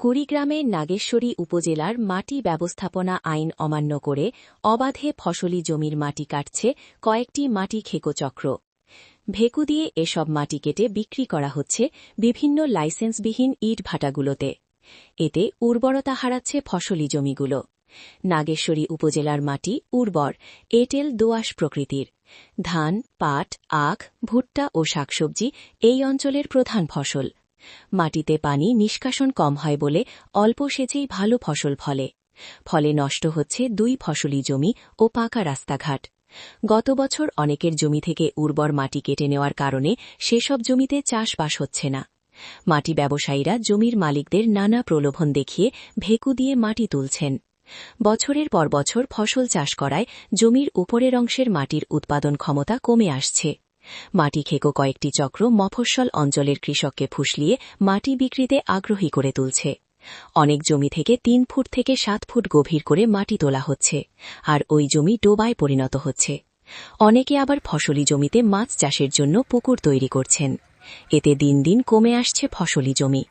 কুড়িগ্রামের নাগেশ্বরী উপজেলার মাটি ব্যবস্থাপনা আইন অমান্য করে অবাধে ফসলি জমির মাটি কাটছে কয়েকটি মাটি খেকো চক্র। ভেকু দিয়ে এসব মাটি কেটে বিক্রি করা হচ্ছে বিভিন্ন লাইসেন্সবিহীন ইটভাটাগুলোতে। এতে উর্বরতা হারাচ্ছে ফসলি জমিগুলো। নাগেশ্বরী উপজেলার মাটি উর্বর, এঁটেল দোআঁশ প্রকৃতির। ধান, পাট, আখ, ভুট্টা ও শাকসবজি এই অঞ্চলের প্রধান ফসল। মাটিতে পানি নিষ্কাশন কম হয় বলে অল্প সেচেই ভালো ফসল ফলে নষ্ট হচ্ছে দুই ফসলি জমি ও পাকা রাস্তাঘাট। গত বছর অনেকের জমি থেকে উর্বর মাটি কেটে নেওয়ার কারণে সেসব জমিতে চাষবাস হচ্ছে না। মাটি ব্যবসায়ীরা জমির মালিকদের নানা প্রলোভন দেখিয়ে ভেকু দিয়ে মাটি তুলছেন। বছরের পর বছর ফসল চাষ করায় জমির উপরের অংশের মাটির উৎপাদন ক্ষমতা কমে আসছে। মাটি খেকো কয়েকটি চক্র মফস্বল অঞ্চলের কৃষককে ফুসলিয়ে মাটি বিক্রিতে আগ্রহী করে তুলছে। অনেক জমি থেকে ৩ ফুট থেকে ৭ ফুট গভীর করে মাটি তোলা হচ্ছে, আর ওই জমি ডোবায় পরিণত হচ্ছে। অনেকে আবার ফসলি জমিতে মাছ চাষের জন্য পুকুর তৈরি করছেন। এতে দিন দিন কমে আসছে ফসলি জমি।